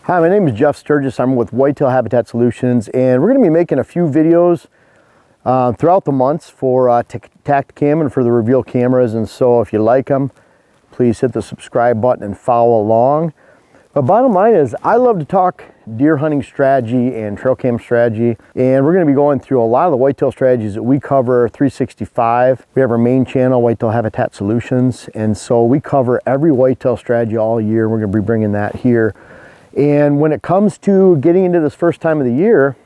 Hi, my name is Jeff Sturgis. I'm with Whitetail Habitat Solutions, and we're going to be making a few videos throughout the months for Tactacam and for the REVEAL cameras. And so if you like them, please hit the subscribe button and follow along. But bottom line is, I love to talk deer hunting strategy and trail cam strategy, and we're going to be going through a lot of the whitetail strategies that we cover 365. We have our main channel, Whitetail Habitat Solutions, and so we cover every whitetail strategy all year. We're going to be bringing that here. And when it comes to getting into this first part of the year,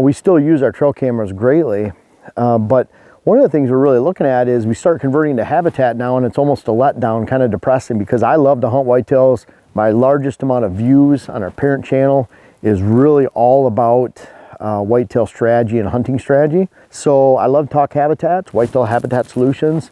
we still use our trail cameras greatly. But one of the things we're really looking at is we start converting to habitat now, and it's almost a letdown, kind of depressing, because I love to hunt whitetails. My largest amount of views on our parent channel is really all about whitetail strategy and hunting strategy. So I love to talk habitats, Whitetail Habitat Solutions.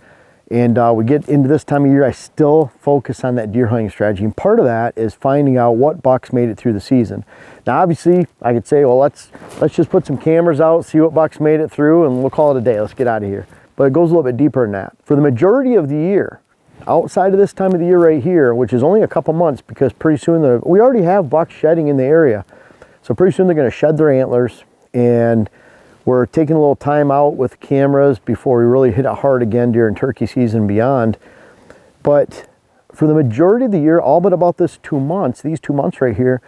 And we get into this time of year, I still focus on that deer hunting strategy. And part of that is finding out what bucks made it through the season. Now, obviously, I could say, well, let's just put some cameras out, see what bucks made it through, and we'll call it a day. Let's get out of here. But it goes a little bit deeper than that. For the majority of the year, outside of this time of the year right here, which is only a couple months, because pretty soon we already have bucks shedding in the area. So pretty soon they're going to shed their antlers, and we're taking a little time out with cameras before we really hit it hard again during turkey season and beyond. But for the majority of the year, all but about these 2 months right here,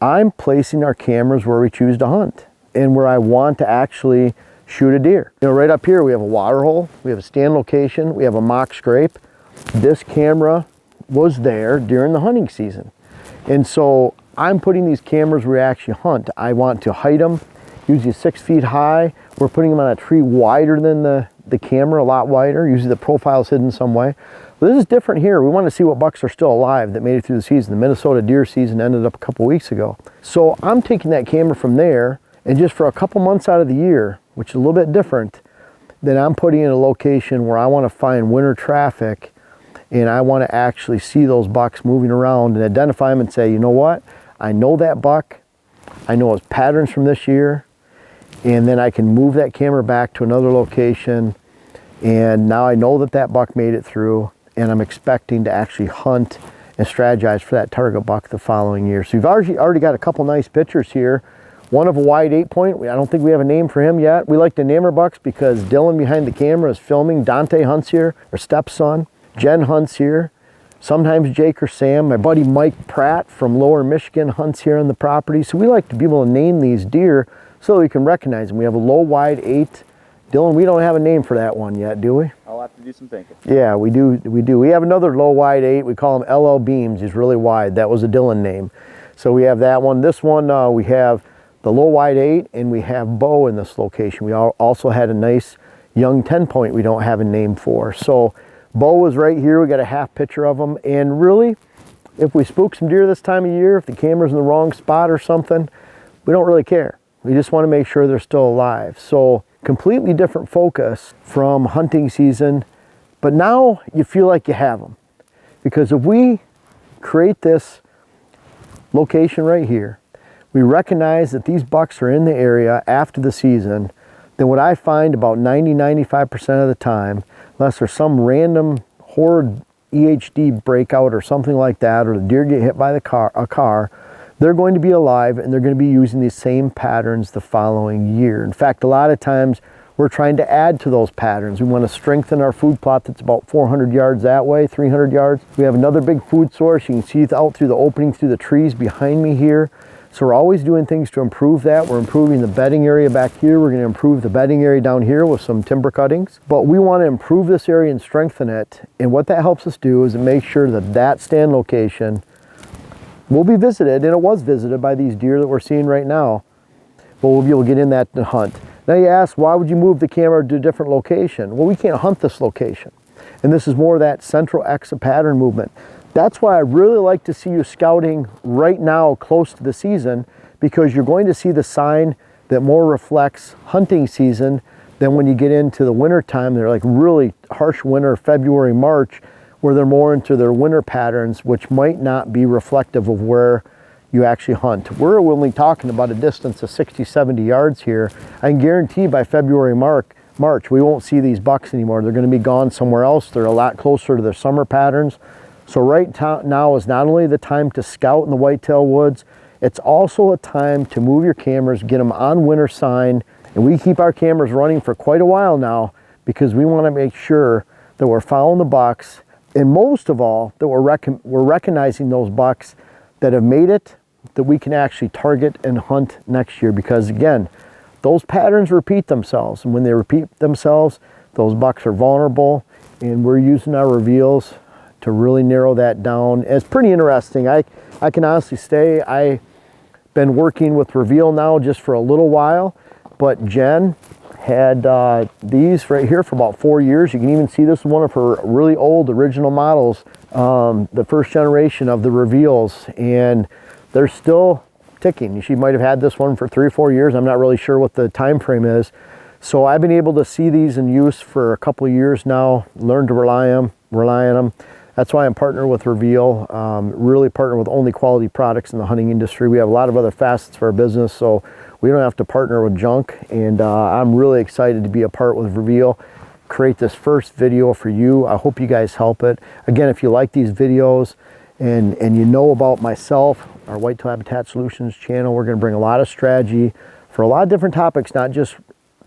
I'm placing our cameras where we choose to hunt and where I want to actually shoot a deer. You know, right up here we have a water hole, we have a stand location, we have a mock scrape. This camera was there during the hunting season. And so I'm putting these cameras where we actually hunt. I want to height them, usually 6 feet high. We're putting them on a tree wider than the camera, a lot wider. Usually the profile's hidden some way. But this is different here. We want to see what bucks are still alive that made it through the season. The Minnesota deer season ended up a couple weeks ago. So I'm taking that camera from there, and just for a couple months out of the year, which is a little bit different, then I'm putting in a location where I want to find winter traffic, and I want to actually see those bucks moving around and identify them and say, you know what? I know that buck. I know his patterns from this year. And then I can move that camera back to another location, and now I know that that buck made it through, and I'm expecting to actually hunt and strategize for that target buck the following year. So we've already got a couple nice pictures here. One of a wide 8-point. I don't think we have a name for him yet. We like to name our bucks because Dylan behind the camera is filming. Dante hunts here, our stepson. Jen hunts here. Sometimes Jake or Sam. My buddy Mike Pratt from Lower Michigan hunts here on the property. So we like to be able to name these deer so we can recognize them. We have a low wide 8. Dylan, we don't have a name for that one yet, do we? I'll have to do some thinking. Yeah, we do. We have another low wide 8. We call him LL Beams. He's really wide. That was a Dylan name. So we have that one. This one, we have the low wide 8, and we have Bo in this location. We also had a nice young 10-point we don't have a name for. So Bo was right here. We got a half picture of him. And really, if we spook some deer this time of year, if the camera's in the wrong spot or something, we don't really care. We just want to make sure they're still alive. So completely different focus from hunting season, but now you feel like you have them. Because if we create this location right here, we recognize that these bucks are in the area after the season, then what I find about 90–95% of the time, unless there's some random horde EHD breakout or something like that, or the deer get hit by a car, they're going to be alive, and they're going to be using these same patterns the following year. In fact, a lot of times we're trying to add to those patterns. We want to strengthen our food plot that's about 400 yards that way, 300 yards. We have another big food source. You can see out through the opening through the trees behind me here. So we're always doing things to improve that. We're improving the bedding area back here. We're going to improve the bedding area down here with some timber cuttings. But we want to improve this area and strengthen it. And what that helps us do is make sure that that stand location will be visited, and it was visited by these deer that we're seeing right now, but we'll be able to get in that and hunt. Now you ask, why would you move the camera to a different location? Well, we can't hunt this location. And this is more of that central exit pattern movement. That's why I really like to see you scouting right now close to the season, because you're going to see the sign that more reflects hunting season than when you get into the winter time. They're like really harsh winter, February, March, where they're more into their winter patterns, which might not be reflective of where you actually hunt. We're only talking about a distance of 60–70 yards here. I can guarantee by February, March, we won't see these bucks anymore. They're going to be gone somewhere else. They're a lot closer to their summer patterns. So now is not only the time to scout in the whitetail woods, it's also a time to move your cameras, get them on winter sign, and we keep our cameras running for quite a while now because we want to make sure that we're following the bucks, and most of all, that we're recognizing those bucks that have made it, that we can actually target and hunt next year. Because again, those patterns repeat themselves, and when they repeat themselves, those bucks are vulnerable, and we're using our reveals to really narrow that down. And it's pretty interesting. I can honestly say I've been working with Reveal now just for a little while, but Jen had these right here for about 4 years. You can even see this is one of her really old original models, the first generation of the Reveals, and they're still ticking. She might have had this one for 3 or 4 years. I'm not really sure what the time frame is. So I've been able to see these in use for a couple of years now, learn to rely on them. That's why I'm partnered with Reveal, really partner with only quality products in the hunting industry. We have a lot of other facets for our business, so we don't have to partner with junk, and I'm really excited to be a part with Reveal, create this first video for you. I hope you guys help it. Again, if you like these videos and you know about myself, our Whitetail Habitat Solutions channel, we're gonna bring a lot of strategy for a lot of different topics, not just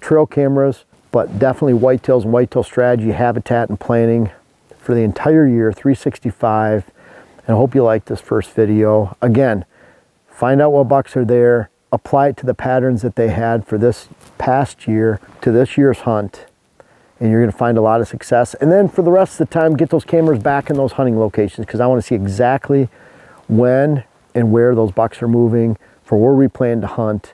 trail cameras, but definitely whitetails and whitetail strategy, habitat and planning for the entire year, 365. And I hope you like this first video. Again, find out what bucks are there, apply it to the patterns that they had for this past year to this year's hunt, and you're gonna find a lot of success. And then for the rest of the time, get those cameras back in those hunting locations, because I wanna see exactly when and where those bucks are moving for where we plan to hunt.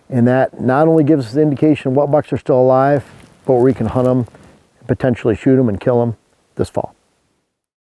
And that not only gives us the indication of what bucks are still alive, but where we can hunt them, potentially shoot them and kill them this fall.